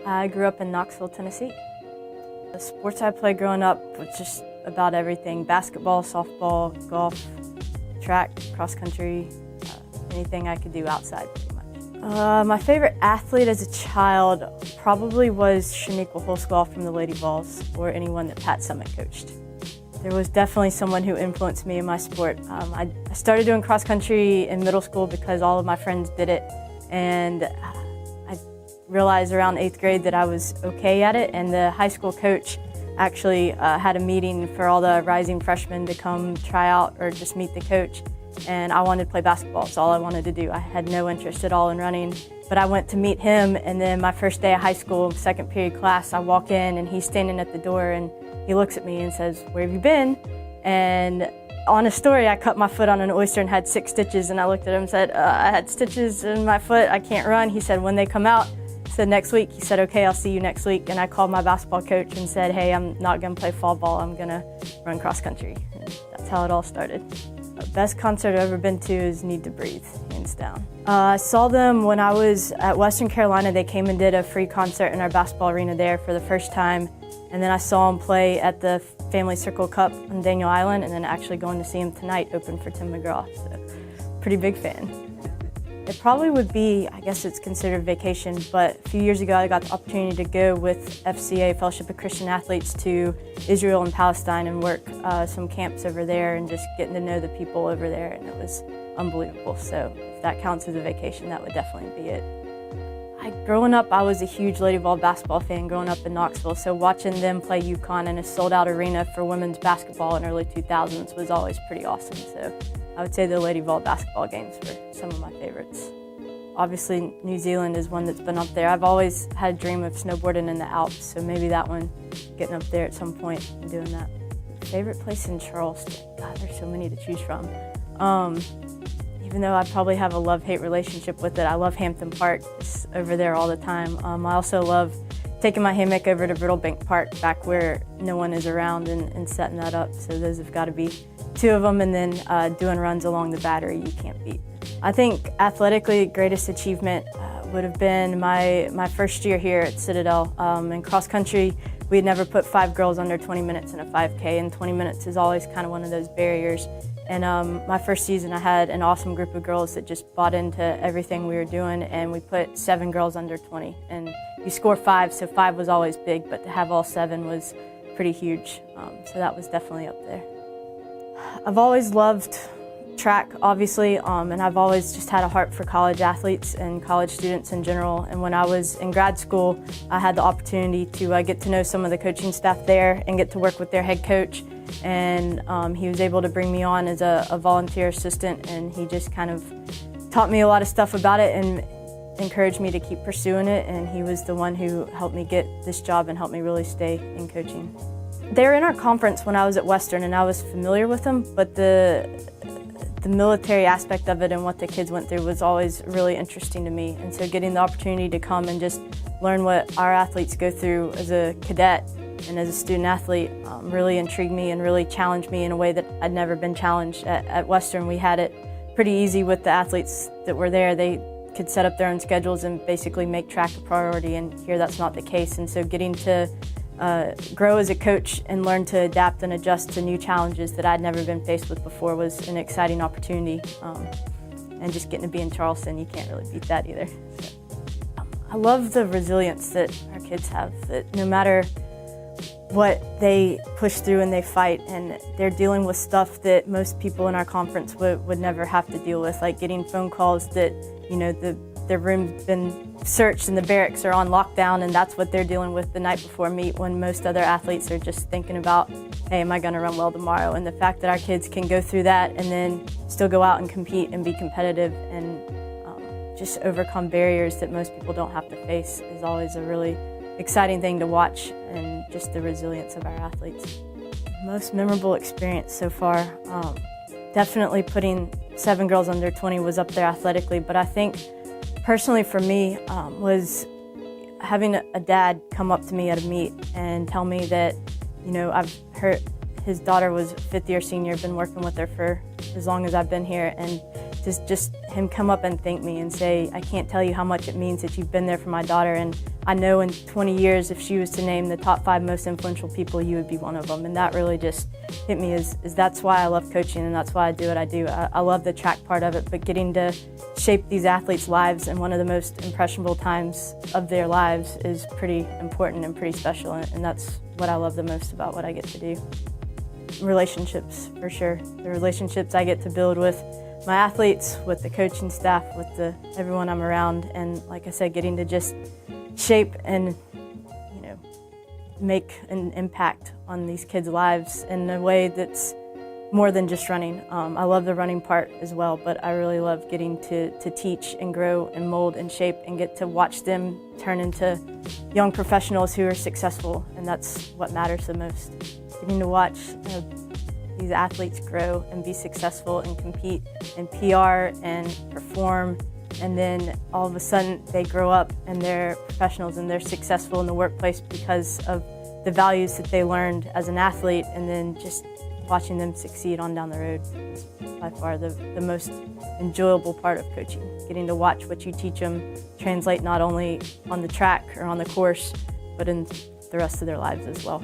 I grew up in Knoxville, Tennessee. The sports I played growing up was just about everything: basketball, softball, golf, track, cross country, anything I could do outside pretty much. My favorite athlete as a child probably was Shaniqua Holsclaw from the Lady Vols, or anyone that Pat Summitt coached. There was definitely someone who influenced me in my sport. I started doing cross country in middle school because all of my friends did it, and I realized around 8th grade that I was okay at it, and the high school coach actually had a meeting for all the rising freshmen to come try out or just meet the coach, and I wanted to play basketball. That's all I wanted to do. I had no interest at all in running, but I went to meet him, and then my first day of high school, second period class, I walk in and he's standing at the door, and he looks at me and says, "Where have you been?" And on a story, I cut my foot on an oyster and had 6 stitches, and I looked at him and said, "I had stitches in my foot, I can't run." He said, "When they come out," I said, "Next week." He said, "Okay, I'll see you next week." And I called my basketball coach and said, "Hey, I'm not gonna play fall ball, I'm gonna run cross country." And that's how it all started. The best concert I've ever been to is Need to Breathe, hands down. I saw them when I was at Western Carolina. They came and did a free concert in our basketball arena there for the first time. And then I saw him play at the Family Circle Cup on Daniel Island, and then actually going to see him tonight open for Tim McGraw, so pretty big fan. It probably would be, I guess it's considered vacation, but a few years ago I got the opportunity to go with FCA, Fellowship of Christian Athletes, to Israel and Palestine and work some camps over there and just getting to know the people over there, and it was unbelievable. So if that counts as a vacation, that would definitely be it. Growing up, I was a huge Lady Vol basketball fan growing up in Knoxville, so watching them play UConn in a sold-out arena for women's basketball in early 2000s was always pretty awesome. So I would say the Lady Vol basketball games were some of my favorites. Obviously, New Zealand is one that's been up there. I've always had a dream of snowboarding in the Alps, so maybe that one, getting up there at some point and doing that. Favorite place in Charleston? God, there's so many to choose from. Even though I probably have a love-hate relationship with it, I love Hampton Park. It's over there all the time. I also love taking my hammock over to Brittlebank Park, back where no one is around, and setting that up. So those have got to be 2 of them, and then doing runs along the Battery you can't beat. I think athletically, greatest achievement would have been my first year here at Citadel. In cross country, we had never put 5 girls under 20 minutes in a 5K, and 20 minutes is always kind of one of those barriers. And my first season, I had an awesome group of girls that just bought into everything we were doing, and we put 7 girls under 20. And you score 5, so 5 was always big, but to have all 7 was pretty huge. So that was definitely up there. I've always loved track, obviously, and I've always just had a heart for college athletes and college students in general. And when I was in grad school, I had the opportunity to get to know some of the coaching staff there and get to work with their head coach. And he was able to bring me on as a volunteer assistant, and he just kind of taught me a lot of stuff about it and encouraged me to keep pursuing it, and he was the one who helped me get this job and helped me really stay in coaching. They were in our conference when I was at Western, and I was familiar with them, but the military aspect of it and what the kids went through was always really interesting to me. And so getting the opportunity to come and just learn what our athletes go through as a cadet and as a student athlete really intrigued me and really challenged me in a way that I'd never been challenged. At Western, we had it pretty easy with the athletes that were there. They could set up their own schedules and basically make track a priority, and here that's not the case. And so getting to grow as a coach and learn to adapt and adjust to new challenges that I'd never been faced with before was an exciting opportunity. And just getting to be in Charleston, you can't really beat that either. So, I love the resilience that our kids have, that no matter what they push through and they fight, and they're dealing with stuff that most people in our conference would never have to deal with, like getting phone calls that, you know, their room's been searched and the barracks are on lockdown, and that's what they're dealing with the night before meet, when most other athletes are just thinking about, hey, am I going to run well tomorrow? And the fact that our kids can go through that and then still go out and compete and be competitive and just overcome barriers that most people don't have to face is always a really exciting thing to watch, and just the resilience of our athletes. Most memorable experience so far, definitely putting 7 girls under 20 was up there athletically, but I think personally for me was having a dad come up to me at a meet and tell me that, you know, I've heard his daughter was a 5th-year senior, been working with her for as long as I've been here, and to just him come up and thank me and say, I can't tell you how much it means that you've been there for my daughter, and I know in 20 years if she was to name the top 5 most influential people, you would be one of them. And that really just hit me is that's why I love coaching and that's why I do what I do. I love the track part of it, but getting to shape these athletes' lives in one of the most impressionable times of their lives is pretty important and pretty special, and that's what I love the most about what I get to do. Relationships, for sure. The relationships I get to build with my athletes, with the coaching staff, with everyone I'm around, and like I said, getting to just shape and make an impact on these kids' lives in a way that's more than just running. I love the running part as well, but I really love getting to teach and grow and mold and shape and get to watch them turn into young professionals who are successful, and that's what matters the most. Getting to watch these athletes grow and be successful and compete in PR and perform, and then all of a sudden they grow up and they're professionals and they're successful in the workplace because of the values that they learned as an athlete, and then just watching them succeed on down the road is by far the most enjoyable part of coaching. Getting to watch what you teach them translate not only on the track or on the course, but in the rest of their lives as well.